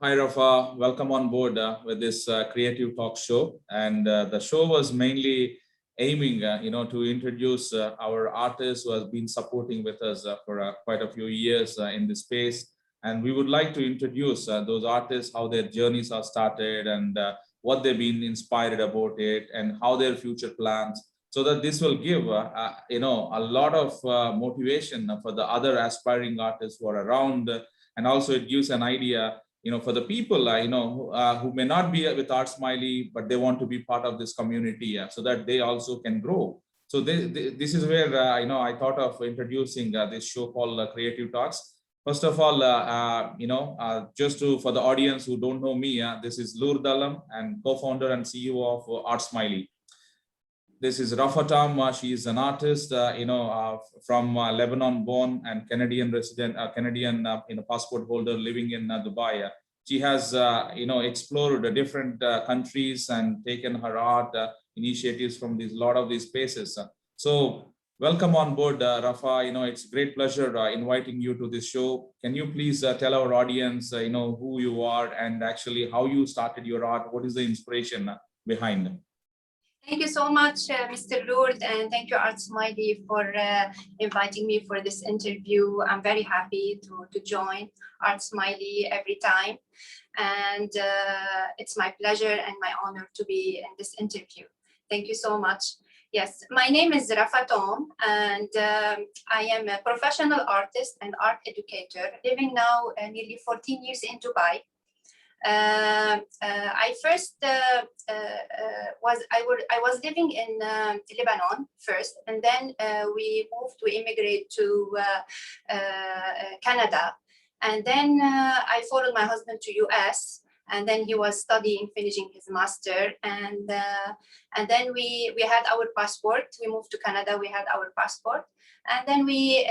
Hi, Rafa. Welcome on board with this creative talk show. And the show was mainly aiming, to introduce our artists who has been supporting with us for quite a few years in this space. And we would like to introduce those artists, how their journeys are started, and what they've been inspired about it, and how their future plans. So that this will give, a lot of motivation for the other aspiring artists who are around, and also it gives an idea for the people, who may not be with ArtSmiley, but they want to be part of this community, so that they also can grow. So this is where, I thought of introducing this show called Creative Talks. First of all, for the audience who don't know me, this is Lurdh Allam and co-founder and CEO of ArtSmiley. This is Rafa Tom. She is an artist, from Lebanon born and Canadian resident, Canadian passport holder living in Dubai. She has, explored different countries and taken her art initiatives from lot of these spaces. So welcome on board, Rafa. It's a great pleasure inviting you to this show. Can you please tell our audience, who you are and actually how you started your art? What is the inspiration behind? Thank you so much, Mr. Lurdh, and thank you, ArtSmiley, for inviting me for this interview. I'm very happy to join ArtSmiley every time, and it's my pleasure and my honor to be in this interview. Thank you so much. Yes, my name is Rafa Tom, and I am a professional artist and art educator, living now nearly 14 years in Dubai. I first was living in Lebanon first, and then we immigrated to Canada, and then I followed my husband to US, and then he was finishing his master, and then we had our passport. We moved to Canada. We had our passport, and then we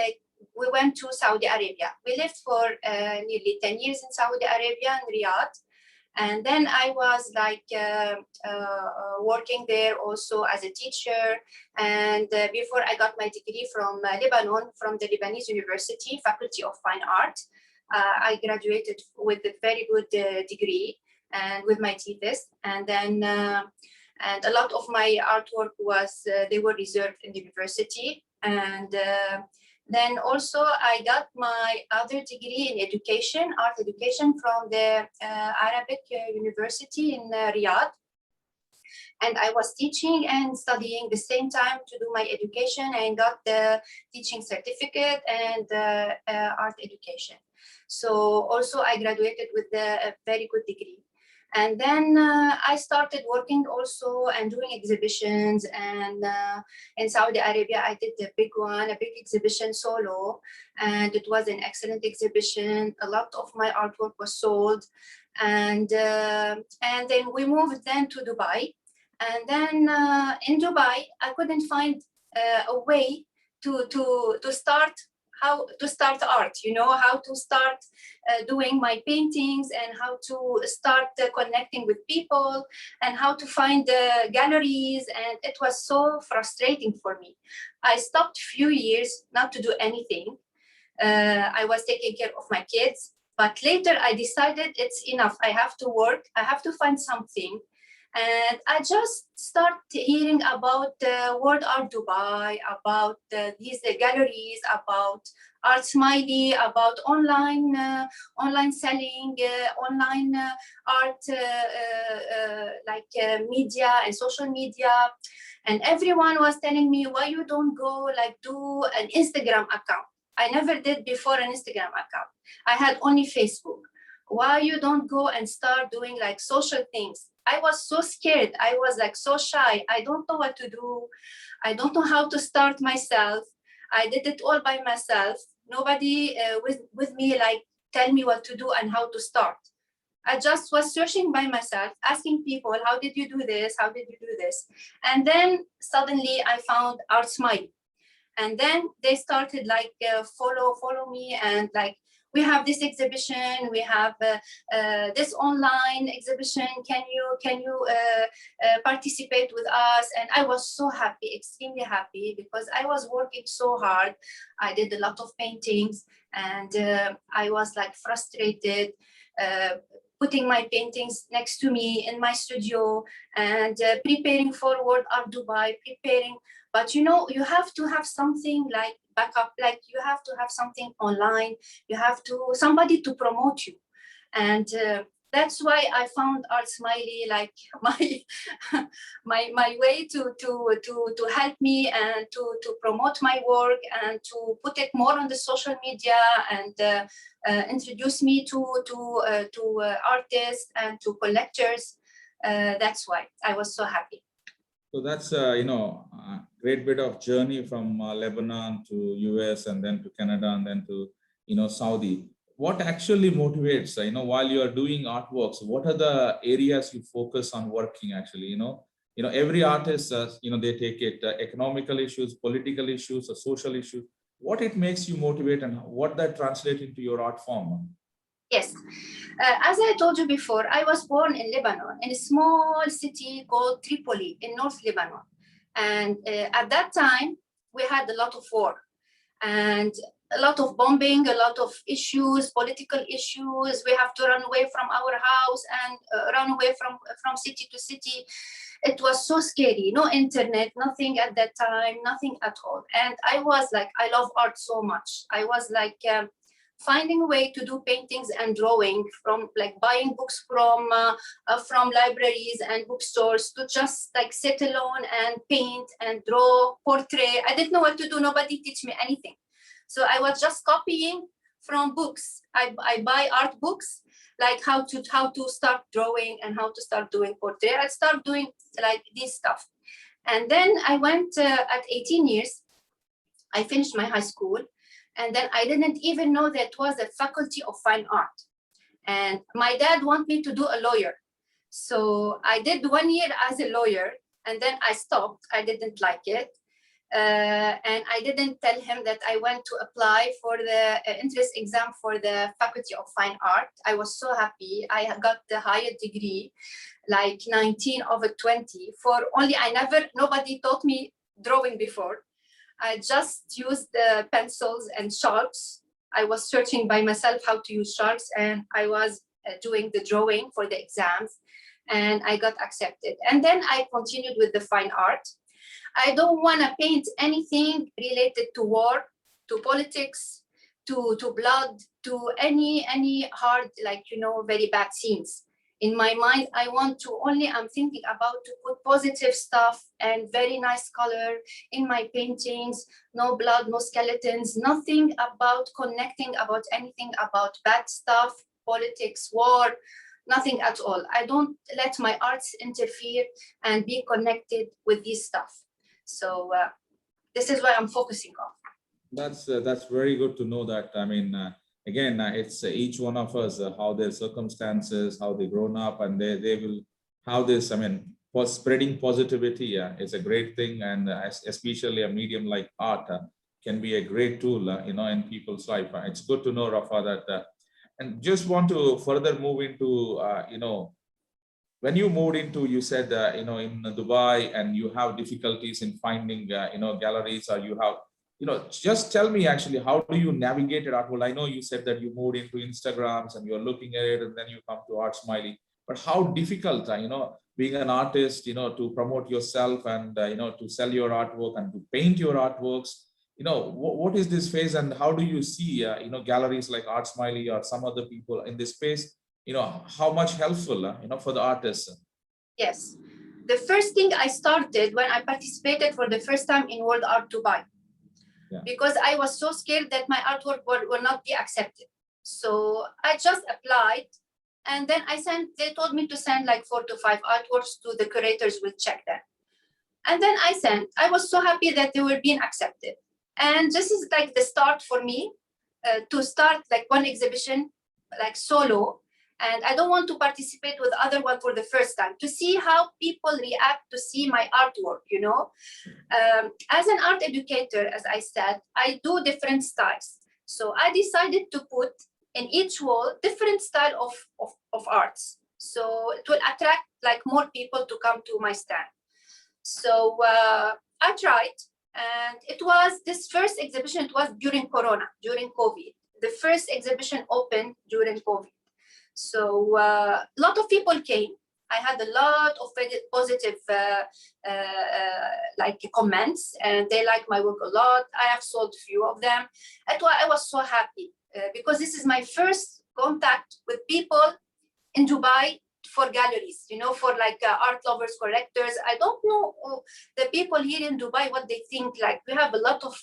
went to Saudi Arabia. We lived for nearly 10 years in Saudi Arabia in Riyadh. And then I was working there also as a teacher. And before I got my degree from Lebanon, from the Lebanese University, Faculty of Fine Art, I graduated with a very good degree and with my thesis. And then and a lot of my artwork they were reserved in the university. And then also I got my other degree in education, art education, from the Arabic University in Riyadh. And I was teaching and studying the same time to do my education, and got the teaching certificate and art education. So also I graduated with a very good degree. And then I started working also and doing exhibitions. And in Saudi Arabia, I did a big exhibition solo. And it was an excellent exhibition. A lot of my artwork was sold. And then we moved to Dubai. And then in Dubai, I couldn't find a way to start how to start art, how to start doing my paintings, and how to start connecting with people, and how to find galleries. And it was so frustrating for me. I stopped a few years not to do anything. I was taking care of my kids, but later I decided it's enough. I have to work. I have to find something. And I just started hearing about World Art Dubai, about these galleries, about ArtSmiley, about online selling, online art, media and social media. And everyone was telling me, why you don't go do an Instagram account? I never did before an Instagram account. I had only Facebook. Why you don't go and start doing social things? I was so scared. I was so shy. I don't know what to do. I don't know how to start myself. I did it all by myself. Nobody with me tell me what to do and how to start. I just was searching by myself, asking people, how did you do this? How did you do this? And then suddenly I found ArtSmiley. And then they started follow me, and we have this exhibition, we have this online exhibition. Can you participate with us? And I was so happy, extremely happy, because I was working so hard. I did a lot of paintings, and I was frustrated. putting my paintings next to me in my studio and preparing for World Art Dubai, preparing. But you know, you have to have something like backup, like you have to have something online, you have to somebody to promote you. And that's why I found ArtSmiley like my my way to help me and to promote my work and to put it more on the social media and introduce me to artists and to collectors. That's why I was so happy. So that's a great bit of journey from Lebanon to US and then to Canada and then to Saudi. What actually motivates, while you are doing artworks, what are the areas you focus on working actually? Every artist, they take it economical issues, political issues, or social issues. What it makes you motivate and what that translates into your art form? Yes, as I told you before, I was born in Lebanon, in a small city called Tripoli in North Lebanon. And at that time, we had a lot of war and a lot of bombing, a lot of issues, political issues. We have to run away from our house and run away from city to city. It was so scary, no internet, nothing at that time, nothing at all. And I was like, I love art so much. I was like finding a way to do paintings and drawing, from like buying books from libraries and bookstores to just like sit alone and paint and draw portrait. I didn't know what to do. Nobody teach me anything. So I was just copying from books. I buy art books, like how to start drawing and how to start doing portrait. I start doing like this stuff. And then I went at 18 years, I finished my high school. And then I didn't even know that was a faculty of fine art. And my dad wanted me to do a lawyer. So I did 1 year as a lawyer and then I stopped. I didn't like it. And I didn't tell him that I went to apply for the entrance exam for the Faculty of Fine Art. I was so happy. I got the higher degree, like 19 over 20. Nobody taught me drawing before. I just used the pencils and sharps. I was searching by myself how to use sharps, and I was doing the drawing for the exams, and I got accepted. And then I continued with the fine art. I don't want to paint anything related to war, to politics, to blood, to any hard, like, very bad scenes. In my mind, I'm thinking about to put positive stuff and very nice color in my paintings, no blood, no skeletons, nothing about connecting about anything about bad stuff, politics, war, nothing at all. I don't let my arts interfere and be connected with this stuff. So this is what I'm focusing on. That's very good to know that. I mean, again, it's each one of us, how their circumstances, how they grown up, and they will how this. I mean, for spreading positivity is a great thing, and especially a medium like art can be a great tool, in people's life. It's good to know, Rafa, that. And just want to further move into, when you moved into, you said, in Dubai, and you have difficulties in finding, galleries, or you have. Just tell me actually, how do you navigate it art world? I know you said that you moved into Instagrams and you're looking at it and then you come to ArtSmiley, but how difficult, being an artist, to promote yourself and, to sell your artwork and to paint your artworks, what is this phase and how do you see, galleries like ArtSmiley or some other people in this space, how much helpful, for the artists? Yes. The first thing I started when I participated for the first time in World Art Dubai. Yeah. Because I was so scared that my artwork will not be accepted. So I just applied and then they told me to send like 4 to 5 artworks to the curators will check them. And then I was so happy that they were being accepted. And this is like the start for me to start like one exhibition, like solo. And I don't want to participate with other one for the first time, to see how people react to see my artwork, As an art educator, as I said, I do different styles. So I decided to put in each wall different style of arts. So it will attract like more people to come to my stand. So I tried, and this first exhibition, it was during Corona, during COVID. The first exhibition opened during COVID. So a lot of people came. I had a lot of positive like comments, and they like my work a lot. I have sold a few of them. That's why I was so happy because this is my first contact with people in Dubai for galleries, you know, for like art lovers, collectors. I don't know the people here in Dubai, what they think. Like we have a lot of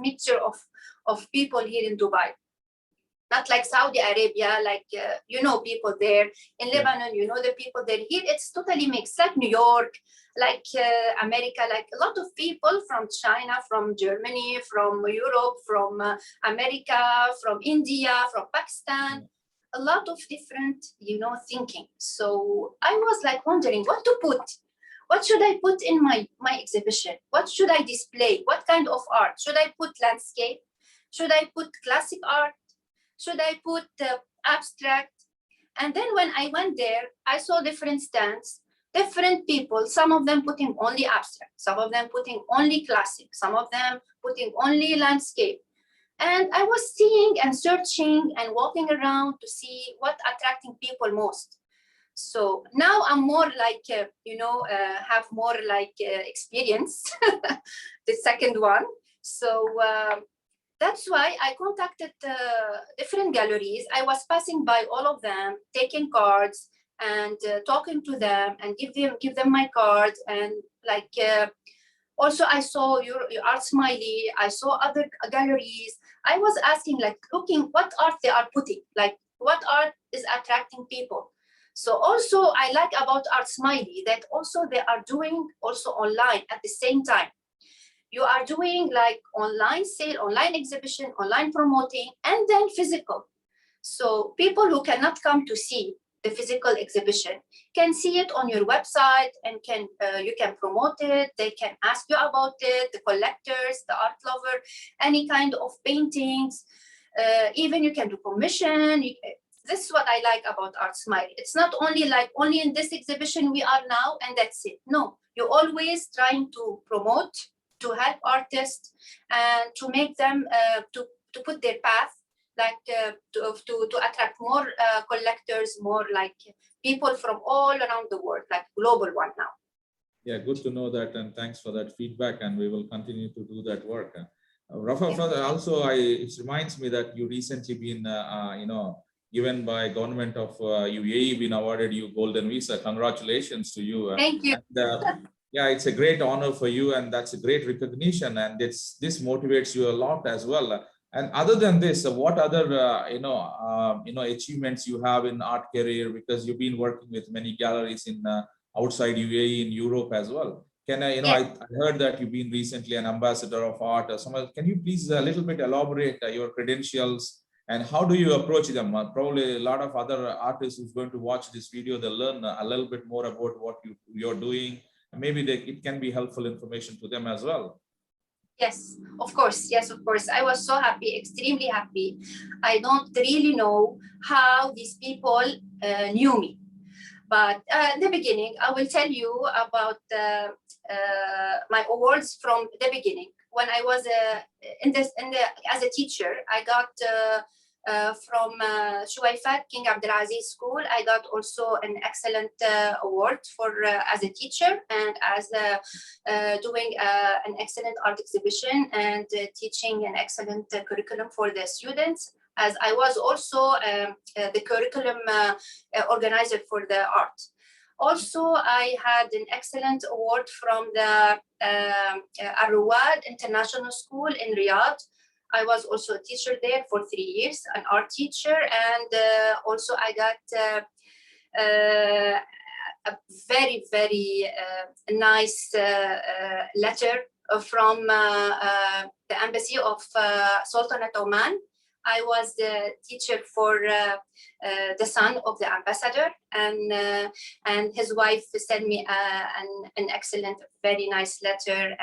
mixture of people here in Dubai. Not like Saudi Arabia, like, you know, people there. In Lebanon, you know, the people there. Here, it's totally mixed, like New York, like America, like a lot of people from China, from Germany, from Europe, from America, from India, from Pakistan. A lot of different, you know, thinking. So I was like wondering what to put. What should I put in my exhibition? What should I display? What kind of art? Should I put landscape? Should I put classic art? Should I put abstract? And then when I went there, I saw different stands, different people, some of them putting only abstract, some of them putting only classic, some of them putting only landscape. And I was seeing and searching and walking around to see what attracting people most. So now I'm more like, you know, have more like experience, the second one. So that's why I contacted different galleries. I was passing by all of them, taking cards and talking to them and give them my cards. And like, also I saw your ArtSmiley, I saw other galleries. I was asking, like, looking what art they are putting, like what art is attracting people. So also I like about ArtSmiley that also they are doing also online at the same time. You are doing like online sale, online exhibition, online promoting, and then physical. So people who cannot come to see the physical exhibition can see it on your website and can you can promote it. They can ask you about it, the collectors, the art lover, any kind of paintings. Even you can do commission. This is what I like about ArtSmiley. It's not only like only in this exhibition we are now and that's it. No, you're always trying to promote, to help artists and to make them to put their path, like to attract more collectors, more like people from all around the world, like global one now. Yeah, good to know that, and thanks for that feedback, and we will continue to do that work. Rafa, yeah. Also, it reminds me that you recently been, you know, given by government of UAE, been awarded you Golden Visa. Congratulations to you. Thank you. And, yeah, it's a great honor for you, and that's a great recognition, and this motivates you a lot as well. And other than this, what other you know achievements you have in art career, because you've been working with many galleries in outside UAE, in Europe as well. Can I, you know, yes. I heard that you've been recently an ambassador of art or somewhere. Can you please a little bit elaborate your credentials and how do you approach them? Probably a lot of other artists who's going to watch this video, they'll learn a little bit more about what you're doing. Maybe it can be helpful information to them as well. Yes, of course. Yes, of course. I was so happy, extremely happy. I don't really know how these people knew me. But in the beginning, I will tell you about my awards from the beginning. When I was as a teacher, I got from Shuwaifat King Abdulaziz School. I got also an excellent award for as a teacher and as doing an excellent art exhibition and teaching an excellent curriculum for the students. As I was also the curriculum organizer for the art. Also, I had an excellent award from the Ar-Rawad International School in Riyadh. I was also a teacher there for 3 years, an art teacher, and also I got a very, very nice letter from the embassy of Sultanate Oman. I was the teacher for the son of the ambassador, and his wife sent me an excellent, very nice letter,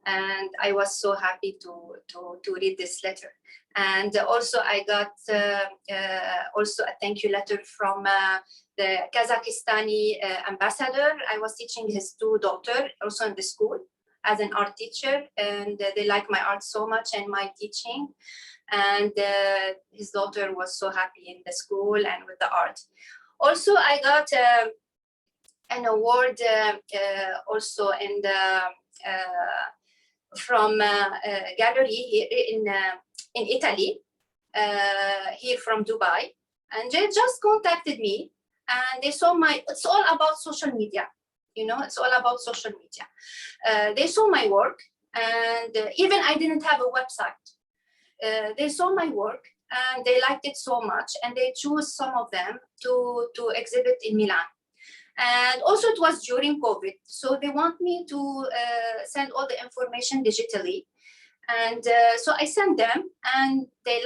and I was so happy to read this letter. And also I got also a thank you letter from the Kazakhstani ambassador. I was teaching his 2 daughters also in the school as an art teacher, and they like my art so much and my teaching. and his daughter was so happy in the school and with the art. Also, I got an award also in the from gallery here in Italy, here from Dubai, and they just contacted me, and they saw my. It's all about social media, you know. It's all about social media. They saw my work, and even I didn't have a website. They saw my work and they liked it so much, and they chose some of them to exhibit in Milan. And also it was during COVID, so they want me to send all the information digitally. And so I sent them, and they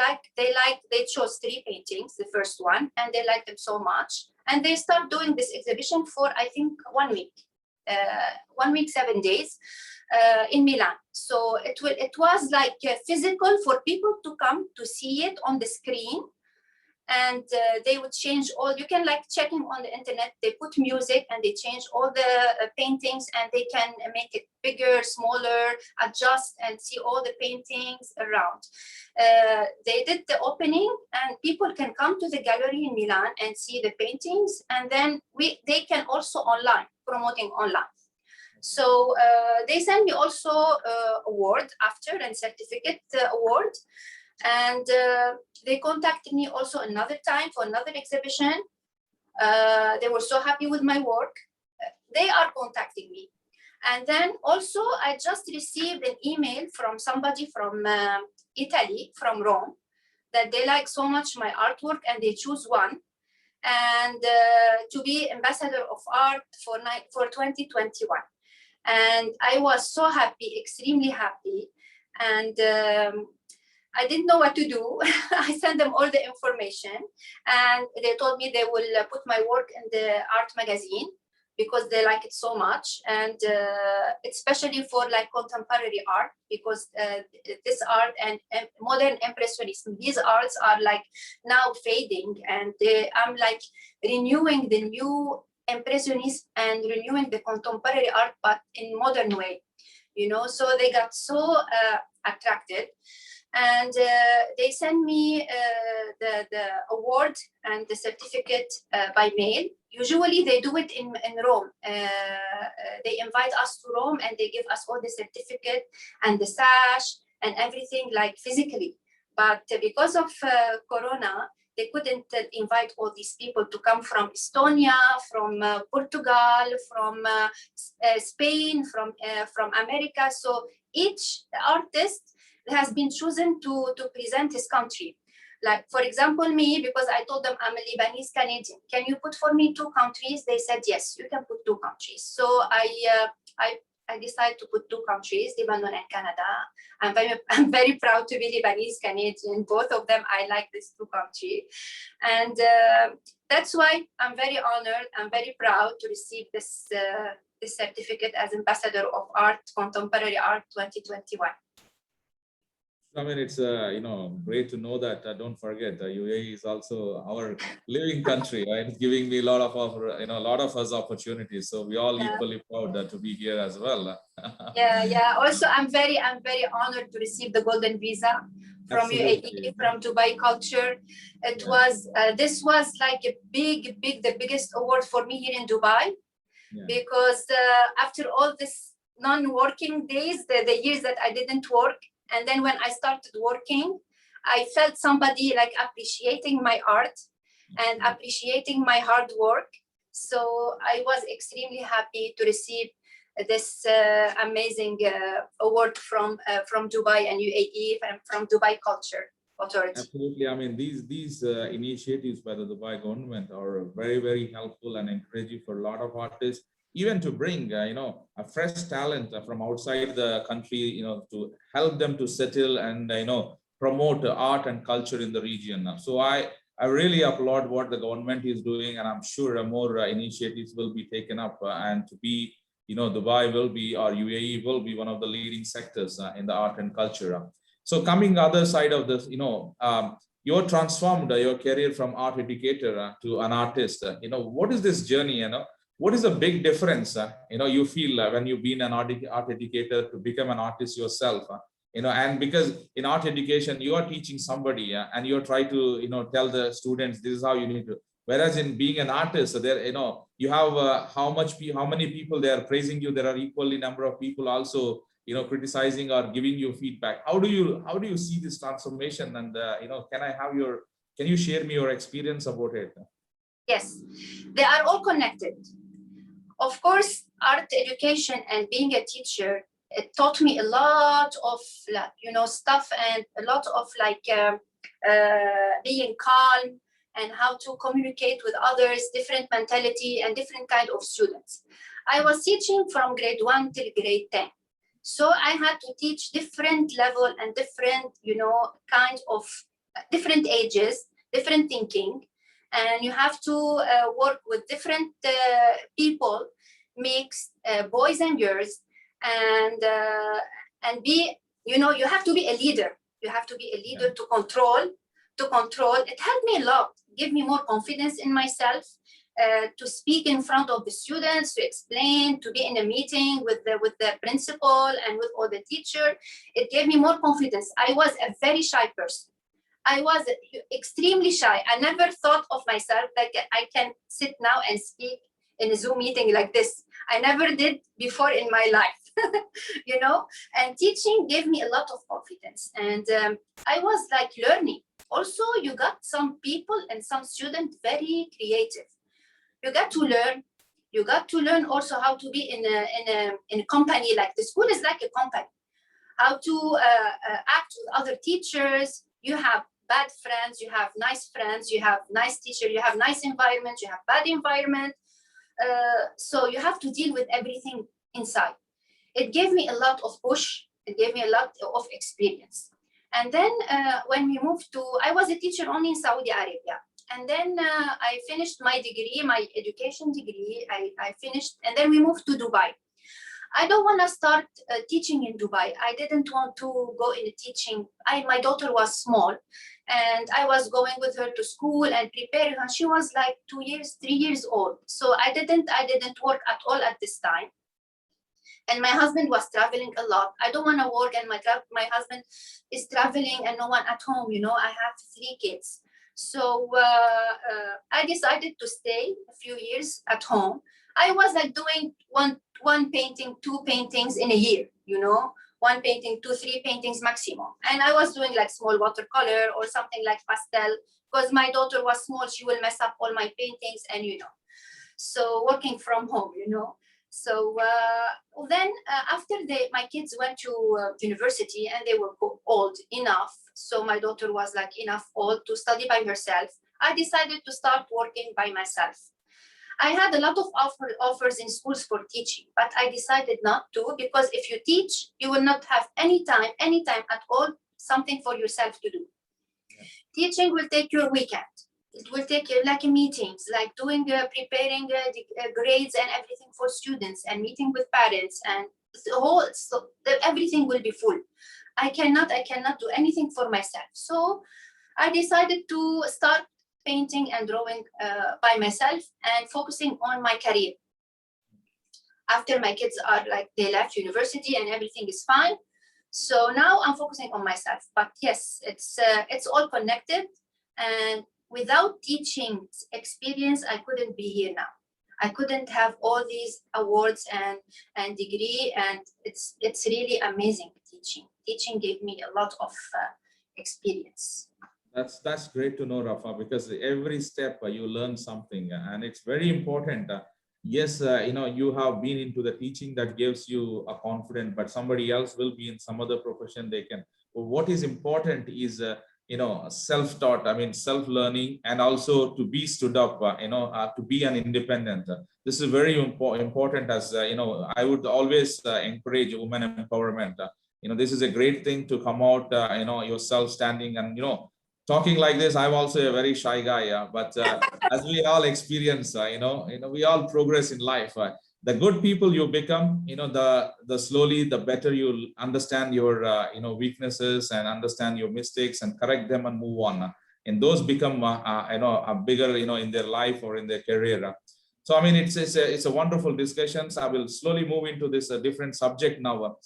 chose 3 paintings, the first one, and they liked them so much. And they start doing this exhibition for, I think, 1 week, 1 week, 7 days in Milan. So it was like physical for people to come to see it on the screen. And they would change all, you can like checking on the internet, they put music and they change all the paintings, and they can make it bigger, smaller, adjust and see all the paintings around. They did the opening, and people can come to the gallery in Milan and see the paintings, and then they can also online, promoting online. So they sent me also award after, and certificate award. And they contacted me also another time for another exhibition. They were so happy with my work. They are contacting me. And then also I just received an email from somebody from Italy, from Rome, that they like so much my artwork and they choose one, and to be ambassador of art for 2021. And I was so happy, extremely happy. And I didn't know what to do. I sent them all the information, and they told me they will put my work in the art magazine because they like it so much, and especially for like contemporary art, because this art and modern impressionism, these arts are like now fading, and I'm like renewing the new impressionism and renewing the contemporary art, but in modern way, you know. So they got so attracted. And they send me the award and the certificate by mail. Usually they do it in Rome. They invite us to Rome, and they give us all the certificate and the sash and everything, like physically. But because of Corona, they couldn't invite all these people to come from Estonia, from Portugal, from Spain, from America. So each artist has been chosen to present his country. Like, for example, me, because I told them I'm a Lebanese Canadian. Can you put for me 2 countries? They said, yes, you can put 2 countries. So I decided to put 2 countries, Lebanon and Canada. I'm very proud to be Lebanese Canadian. Both of them, I like these 2 countries. And that's why I'm very honored. I'm very proud to receive this certificate as Ambassador of Art, Contemporary Art 2021. I mean, it's great to know that. Don't forget, UAE is also our living country, right? It's giving me a lot of us opportunities. So we all equally proud to be here as well. Yeah. Also, I'm very honored to receive the golden visa from UAE, from Dubai Culture. It was this was like a the biggest award for me here in Dubai, because after all this non-working days, the years that I didn't work. And then when I started working, I felt somebody like appreciating my art and appreciating my hard work. So I was extremely happy to receive this amazing award from Dubai and UAE, and from Dubai Culture Authority. Absolutely. I mean, these initiatives by the Dubai government are very, very helpful and encouraging for a lot of artists, even to bring, a fresh talent from outside the country, to help them to settle and, promote art and culture in the region. So I really applaud what the government is doing, and I'm sure more initiatives will be taken up, and to be, Dubai will be, or UAE will be one of the leading sectors in the art and culture. So coming other side of this, you transformed your career from art educator to an artist. What is this journey, What is the big difference, you feel when you've been an art educator to become an artist yourself? And because in art education, you are teaching somebody, and you're trying to, tell the students, this is how you need to. Whereas in being an artist, so there, you have how many people they are praising you. There are equally number of people also, criticizing or giving you feedback. How do you see this transformation? And, can you share me your experience about it? Yes, they are all connected. Of course, art education and being a teacher, it taught me a lot of stuff, and a lot of being calm and how to communicate with others, different mentality and different kind of students. I was teaching from grade 1 till grade 10. So I had to teach different level and different, kind of different ages, different thinking. And you have to work with different people, mixed boys and girls, and be, you have to be a leader. You have to be a leader to control. It helped me a lot, give me more confidence in myself, to speak in front of the students, to explain, to be in a meeting with the principal and with all the teacher. It gave me more confidence. I was a very shy person. I was extremely shy. I never thought of myself like I can sit now and speak in a Zoom meeting like this. I never did before in my life, and teaching gave me a lot of confidence. And I was like learning. Also, you got some people and some students very creative. You got to learn. You got to learn also how to be in a company. Like the school is like a company. How to act with other teachers. You have bad friends, you have nice friends, you have nice teacher, you have nice environment, you have bad environment. So you have to deal with everything inside. It gave me a lot of push. It gave me a lot of experience. And then when we moved to, I was a teacher only in Saudi Arabia. And then I finished my degree, my education degree, I finished, and then we moved to Dubai. I don't want to start teaching in Dubai. I didn't want to go in teaching. My daughter was small, and I was going with her to school and preparing her. She was like 2 years, 3 years old. So I didn't work at all at this time. And my husband was traveling a lot. I don't want to work, and my husband is traveling and no one at home. I have 3 kids. So I decided to stay a few years at home. I was like doing one painting, 2 paintings in a year, 1 painting, 2, 3 paintings maximum. And I was doing like small watercolor or something like pastel, because my daughter was small, she will mess up all my paintings, and so working from home, So then after my kids went to university and they were old enough, so my daughter was like enough old to study by herself, I decided to start working by myself. I had a lot of offers in schools for teaching, but I decided not to, because if you teach, you will not have any time at all, something for yourself to do. Yeah. Teaching will take your weekend. It will take like meetings, like doing, preparing grades and everything for students, and meeting with parents, and everything will be full. I cannot do anything for myself. So I decided to start painting and drawing by myself and focusing on my career. After my kids are they left university and everything is fine. So now I'm focusing on myself. But yes, it's all connected. And without teaching experience, I couldn't be here now. I couldn't have all these awards and degree. And it's really amazing teaching. Teaching gave me a lot of experience. That's great to know, Rafa, because every step you learn something, and it's very important. Yes, you have been into the teaching, that gives you a confidence, but somebody else will be in some other profession, they can. But what is important is self-taught, self-learning, and also to be stood up, to be an independent. This is very important, as I would always encourage women empowerment. This is a great thing to come out, yourself standing, and talking like this. I'm also a very shy guy, but as we all experience, we all progress in life. The good people you become, the slowly, the better you'll understand your, weaknesses, and understand your mistakes and correct them and move on. And those become, a bigger, in their life or in their career. So, it's a wonderful discussion. So I will slowly move into this different subject now.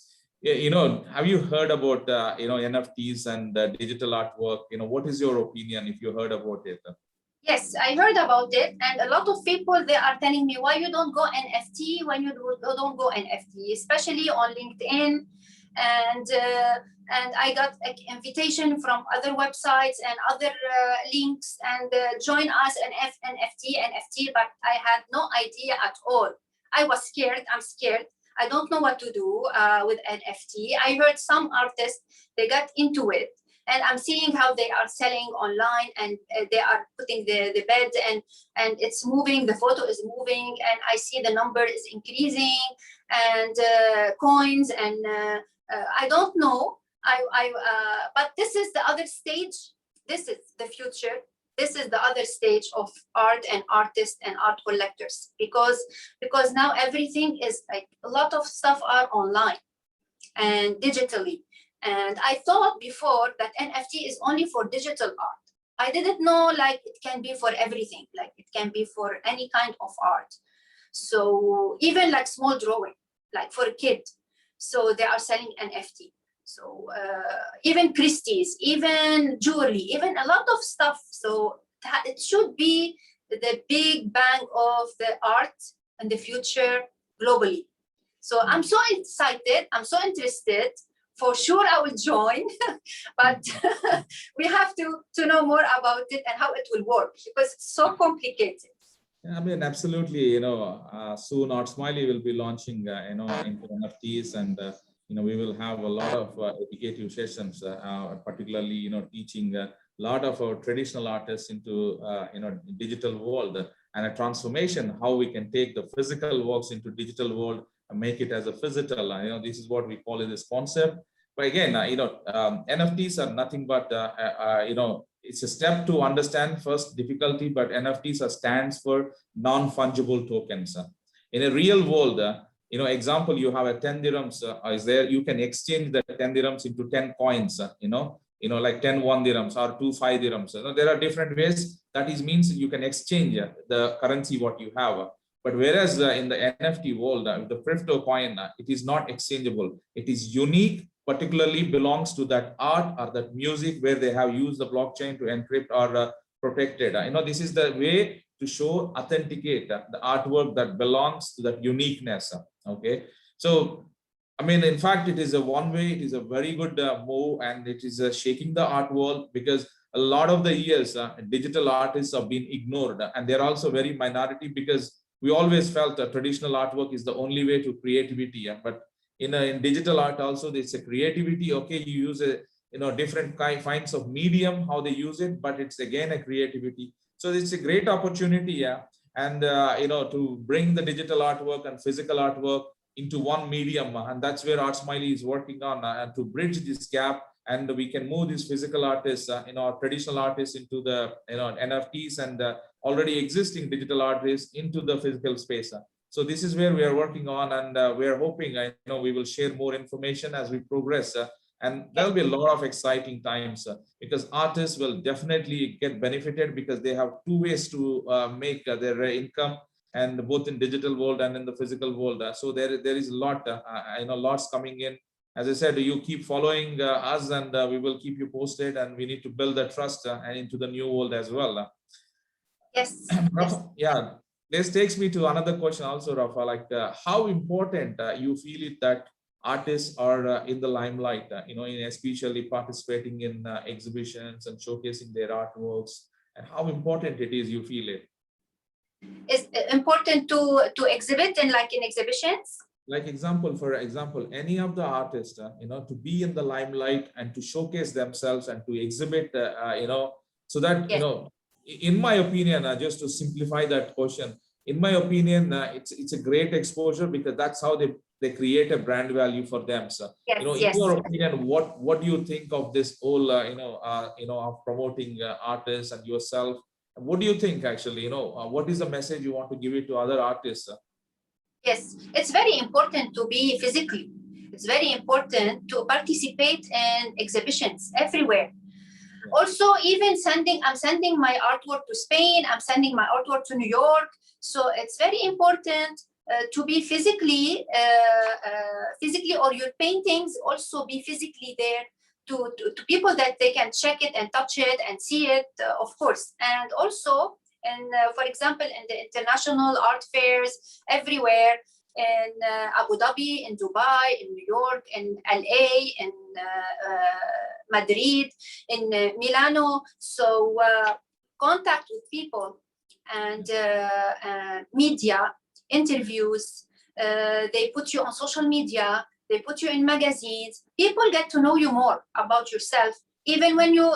have you heard about, NFTs and digital artwork? What is your opinion if you heard about it? Yes, I heard about it, and a lot of people, they are telling me, why you don't go NFT when you don't go NFT, especially on LinkedIn, and I got an invitation from other websites and other links, and join us an NFT, but I had no idea at all. I was scared. I'm scared. I don't know what to do with NFT. I heard some artists, they got into it, and I'm seeing how they are selling online, and they are putting the bed, and it's moving, the photo is moving, and I see the number is increasing, and coins, and I don't know. But this is the other stage. This is the future. This is the other stage of art and artists and art collectors, because now everything is like, a lot of stuff are online and digitally. And I thought before that NFT is only for digital art. I didn't know like it can be for everything, like it can be for any kind of art. So even like small drawing, like for a kid. So they are selling NFT. So even Christie's, even jewelry, even a lot of stuff. So it should be the big bang of the art in the future globally. So I'm so excited. I'm so interested. For sure, I will join, but we have to know more about it and how it will work, because it's so complicated. I mean, absolutely. Soon ArtSmiley will be launching, into NFTs, and we will have a lot of educative sessions, particularly, teaching a lot of our traditional artists into, digital world, and a transformation, how we can take the physical works into digital world and make it as a physical. This is what we call it, this concept. But again, NFTs are nothing but, it's a step to understand first difficulty, but NFTs stands for non-fungible tokens. In a real world, example, you have a 10 dirhams is there, you can exchange the 10 dirhams into 10 coins, like 10 1 dirhams or 2 5 dirhams. There are different ways. That means you can exchange the currency what you have. But whereas in the NFT world, the crypto coin, it is not exchangeable. It is unique, particularly belongs to that art or that music where they have used the blockchain to encrypt or protect it. This is the way to show, authenticate the artwork that belongs to that uniqueness. Okay, so I mean, in fact, it is a one way. It is a very good move, and it is shaking the art world, because a lot of the years digital artists have been ignored, and they're also very minority, because we always felt that traditional artwork is the only way to creativity. But in digital art also, there's a creativity. Okay, you use a different kinds of medium, how they use it, but it's again a creativity. So it's a great opportunity, and to bring the digital artwork and physical artwork into one medium, and that's where ArtSmiley is working on, and to bridge this gap, and we can move these physical artists, traditional artists into the NFTs, and already existing digital artists into the physical space. So this is where we are working on, and we are hoping, we will share more information as we progress, and there'll be a lot of exciting times, because artists will definitely get benefited, because they have two ways to make their income, and both in digital world and in the physical world. So there is a lot, lots coming in. As I said, you keep following us, and we will keep you posted, and we need to build that trust and into the new world as well. Yes. Yeah, this takes me to another question also, Rafa, like how important you feel it that artists are in the limelight, in especially participating in exhibitions and showcasing their artworks, and how important it is you feel it? It's important to exhibit in exhibitions. Like for example, any of the artists, to be in the limelight and to showcase themselves and to exhibit, so that, Yes. In my opinion, just to simplify that question, in my opinion, it's a great exposure, because that's how they create a brand value for them. So, yes, in your opinion, what do you think of this whole, of promoting artists and yourself? What do you think actually, what is the message you want to give it to other artists? Yes, it's very important to be physically. It's very important to participate in exhibitions everywhere. Also, even I'm sending my artwork to Spain, I'm sending my artwork to New York. So it's very important to be physically, or your paintings also be physically there to people that they can check it and touch it and see it, of course. And also, and for example, in the international art fairs everywhere, in Abu Dhabi, in Dubai, in New York, in LA, in Madrid, in Milano. So contact with people and media, interviews, they put you on social media, they put you in magazines. People get to know you more about yourself, even when you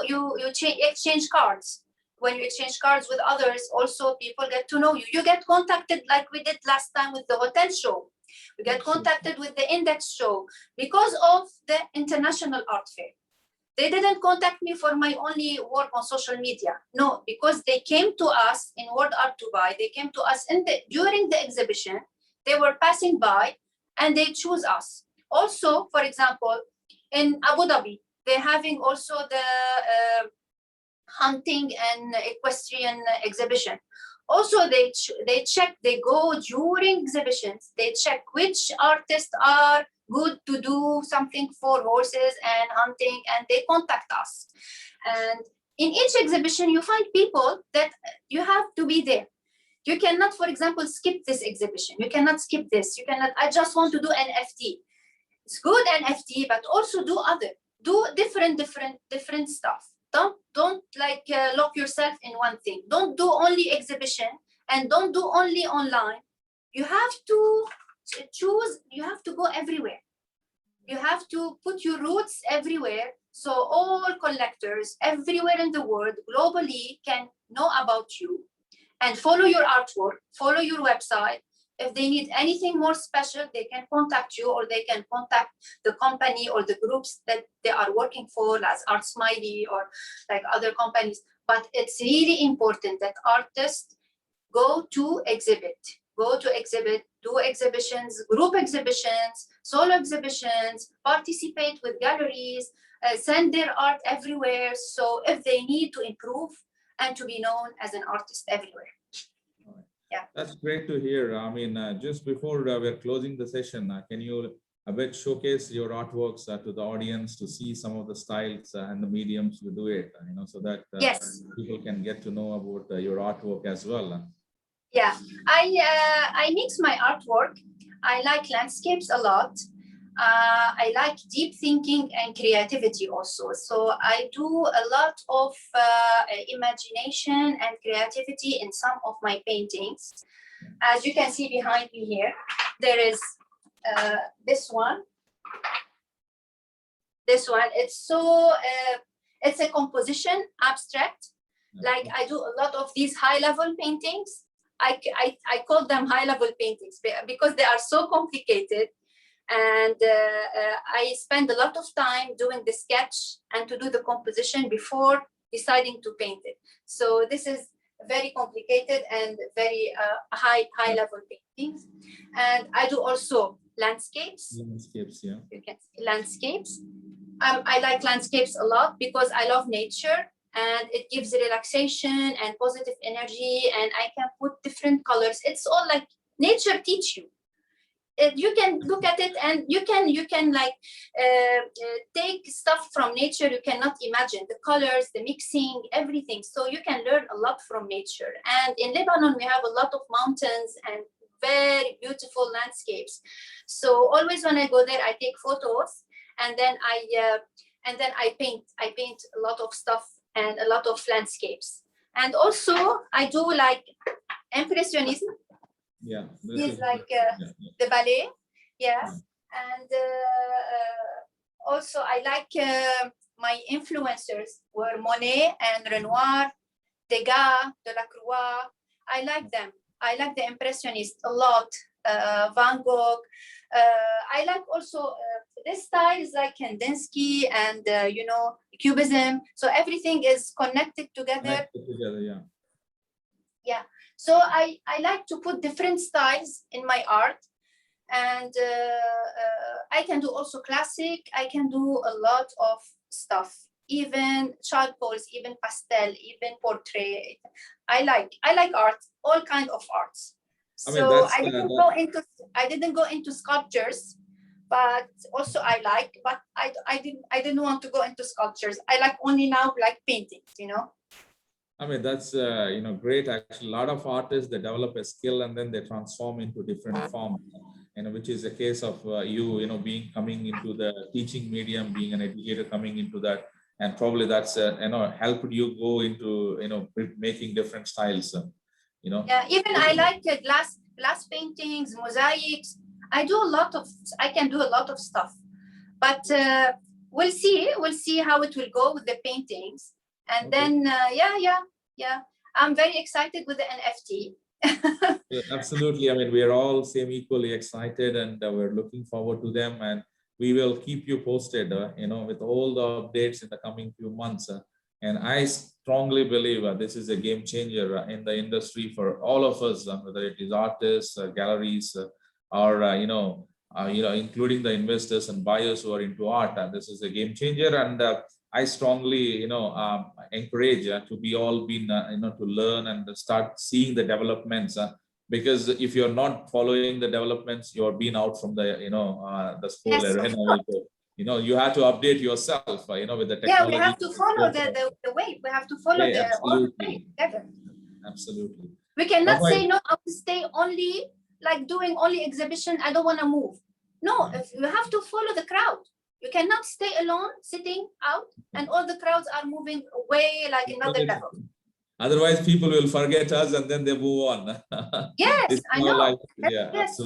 exchange cards. When you exchange cards with others, also people get to know you. You get contacted like we did last time with the hotel show. We get contacted with the index show because of the International Art Fair. They didn't contact me for my only work on social media. No, because they came to us in World Art Dubai. They came to us during the exhibition. They were passing by and they choose us. Also, for example, in Abu Dhabi, they're having also the hunting and equestrian exhibition. Also, they check, they go during exhibitions, they check which artists are good to do something for horses and hunting, and they contact us. And in each exhibition, you find people that you have to be there. You cannot, for example, skip this exhibition. You cannot skip this. You cannot, I just want to do NFT. It's good NFT, but also do different stuff. Don't like lock yourself in one thing. Don't do only exhibition and don't do only online. You have to choose, you have to go everywhere. You have to put your roots everywhere. So all collectors everywhere in the world, globally, can know about you and follow your artwork, follow your website. If they need anything more special, they can contact you, or they can contact the company or the groups that they are working for, as ArtSmiley or like other companies. But it's really important that artists go to exhibit, do exhibitions, group exhibitions, solo exhibitions, participate with galleries, send their art everywhere. So if they need to improve and to be known as an artist everywhere. Yeah, that's great to hear. I mean, just before we're closing the session, can you a bit showcase your artworks to the audience to see some of the styles and the mediums you do it, so that yes, people can get to know about your artwork as well. Yeah, I mix my artwork. I like landscapes a lot. I like deep thinking and creativity also. So I do a lot of imagination and creativity in some of my paintings. As you can see behind me here, there is this one. This one, it's a composition, abstract. Like I do a lot of these high-level paintings. I call them high-level paintings because they are so complicated. And I spend a lot of time doing the sketch and to do the composition before deciding to paint it. So this is very complicated and very high-level paintings. And I do also landscapes. Landscapes, yeah. You can see landscapes. I like landscapes a lot because I love nature. And it gives relaxation and positive energy, and I can put different colors. It's all like nature teach you. You can look at it and you can like take stuff from nature you cannot imagine, the colors, the mixing, everything. So you can learn a lot from nature. And in Lebanon, we have a lot of mountains and very beautiful landscapes. So always when I go there, I take photos, and then I paint a lot of stuff and a lot of landscapes. And also I do like impressionism. Yeah, It's like the ballet. Yeah. And also I like my influencers were Monet and Renoir, Degas, Delacroix. I like them. I like the impressionists a lot. Van Gogh. I like also this style is like Kandinsky and Cubism. So everything is connected together. Yeah. Yeah. So I like to put different styles in my art, and I can do also classic. I can do a lot of stuff, even charcoals, even pastel, even portrait. I like art, all kind of arts. I mean, So that's I didn't go into sculptures, but also I like, but I didn't want to go into sculptures. I like only now like paintings, you know. I mean, that's you know, great. Actually, a lot of artists, they develop a skill and then they transform into different forms. You know, which is a case of you know, coming into the teaching medium, being an educator, coming into that, and probably that's you know, helped you go into, you know, making different styles. You know. Yeah, even I like glass paintings, mosaics. I can do a lot of stuff, but we'll see how it will go with the paintings. And then yeah, I'm very excited with the NFT. Yeah, absolutely. I mean, we are all equally excited, and we're looking forward to them, and we will keep you posted, you know, with all the updates in the coming few months. And I strongly believe this is a game changer in the industry for all of us, whether it is artists, galleries, or including the investors and buyers who are into art. This is a game changer, and I strongly, you know, encourage to be all been, you know, to learn and start seeing the developments. Because if you're not following the developments, you're being out from the, you know, the school Yes, arena. You know, you have to update yourself, you know, with the technology. Yeah, we have to follow the way. We have to follow all the way together. Absolutely. We cannot say, no, I will stay only like doing only exhibition. I don't want to move. No, if you have to follow the crowd. You cannot stay alone, sitting out, and all the crowds are moving away like another level. Otherwise, people will forget us and then they move on. Yes, I know. Yeah, yes,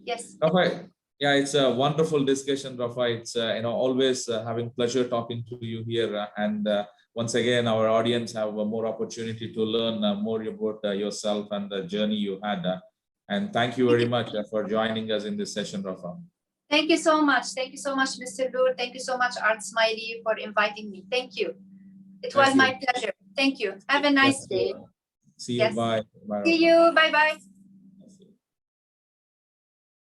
yes. Rafa, yeah, it's a wonderful discussion, Rafa. It's you know, always having pleasure talking to you here. And once again, our audience have more opportunity to learn more about yourself and the journey you had. And thank you very much for joining us in this session, Rafa. Thank you so much. Thank you so much, Mr. Lurdh. Thank you so much, ArtSmiley, for inviting me. Thank you. It was my pleasure. Thank you. Have a nice day. See you. Bye. See you. Bye-bye.